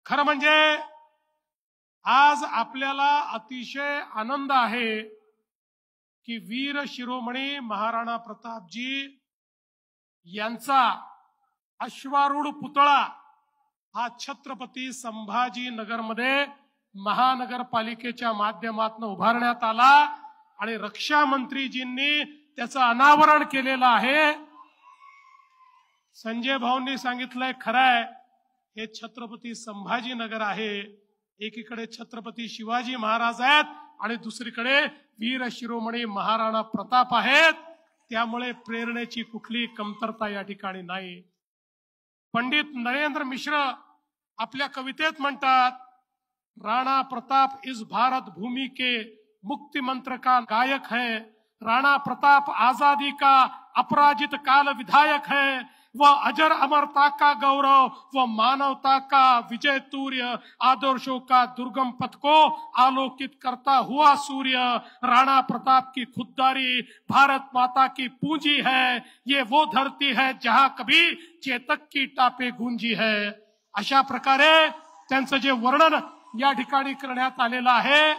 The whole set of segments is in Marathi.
खरं म्हणजे आज आपल्याला अतिशय आनंद आहे की वीर शिरोमणी महाराणा प्रतापजी यांचा अश्वारूढ पुतळा हा छत्रपती संभाजीनगरमध्ये महानगरपालिकेच्या माध्यमातून उभारण्यात आला आणि रक्षा मंत्रीजींनी त्याचं अनावरण केलेलं आहे। संजय भाऊंनी सांगितलंय खरंय, हे छत्रपती संभाजीनगर आहे। एकीकडे छत्रपती शिवाजी महाराज आहेत आणि दुसरीकडे वीर शिरोमणी महाराणा प्रताप आहेत। त्यामुळे प्रेरणेची कुठली कमतरता या ठिकाणी नाही। पंडित नरेंद्र मिश्र आपल्या कवितेत म्हणतात, राणा प्रताप इस भारत भूमि के मुक्ति मंत्र का गायक है। राणा प्रताप आजादी का अपराजित काल विधायक है। वह अजर अमरता का गौरव, वह मानवता का विजय तूर्य, आदर्शों का दुर्गम पथ को आलोकित करता हुआ सूर्य। राणा प्रताप की खुददारी भारत माता की पूंजी है। ये वो धरती है जहां कभी चेतक की टापे गूंजी है। अशा प्रकारे त्यांचं जे वर्णन या ठिकाणी करण्यात आलेलं आहे।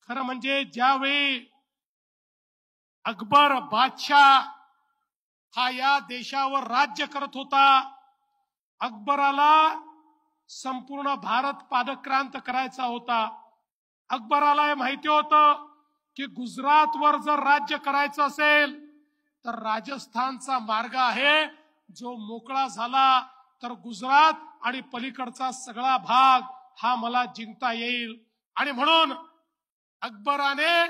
खरं म्हणजे ज्यावेळी अकबर बादशाह हा या देशावर राज्य करत होता, अकबराला संपूर्ण भारत पादक्रांत करायचा होता। अकबराला हे माहिती होतं की गुजरातवर जर राज्य करायचं असेल तर राजस्थानचा मार्ग आहे, जो मोकळा झाला तर गुजरात आणि पलीकडचा सगळा भाग हा मला जिंकता येईल। आणि म्हणून अकबराने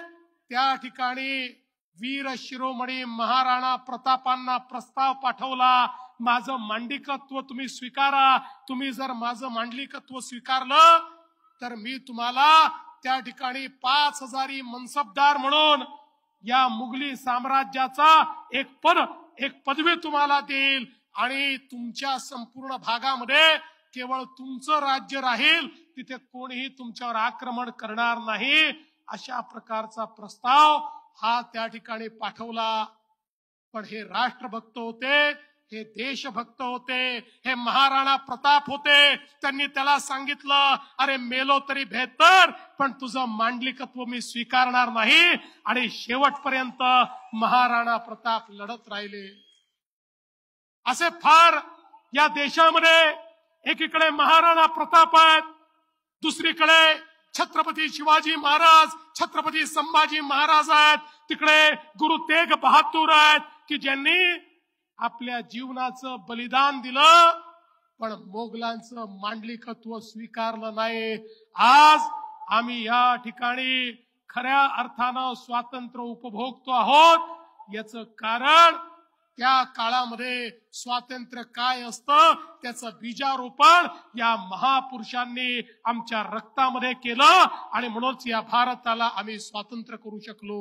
त्या ठिकाणी वीर शिरोमणी महाराणा प्रतापांना प्रस्ताव पाठवला, माझं मांडलिकत्व तुम्ही स्वीकारा। तुम्ही जर माझं मांडलिकत्व स्वीकारलं तर मी तुम्हाला त्या ठिकाणी 5000 मनसबदार म्हणून या मुघली साम्राज्याचा एक पदवी तुम्हाला देईल आणि तुमच्या संपूर्ण भागामध्ये केवळ तुमचं राज्य राहील, तिथे कोणीही तुमच्यावर आक्रमण करणार नाही। अशा प्रकारचा प्रस्ताव हा त्या ठिकाणी पाठवला। पण हे राष्ट्रभक्त होते, हे देशभक्त होते, हे महाराणा प्रताप होते। त्यांनी त्याला सांगितलं, अरे मेलो तरी बेहतर, पण तुझं मांडलिकत्व मी स्वीकारणार नाही। आणि शेवटपर्यंत महाराणा प्रताप लढत राहिले। असे फार या देशामध्ये एकीकडे महाराणा प्रताप आहेत, दुसरीकडे छत्रपती शिवाजी महाराज, छत्रपती संभाजी महाराज आहेत, तिकडे गुरु तेग बहादूर आहेत की ज्यांनी आपल्या जीवनाचं बलिदान दिलं पण मोगलांचं मांडलिकत्व स्वीकारलं नाही। आज आम्ही या ठिकाणी खऱ्या अर्थानं स्वातंत्र्य उपभोगतो आहोत। याचं कारण त्या काळामध्ये स्वातंत्र्य काय असतं त्याचं बीजारोपण या महापुरुषांनी आमच्या रक्तामध्ये केलं आणि म्हणूनच या भारताला आम्ही स्वातंत्र्य करू शकलो।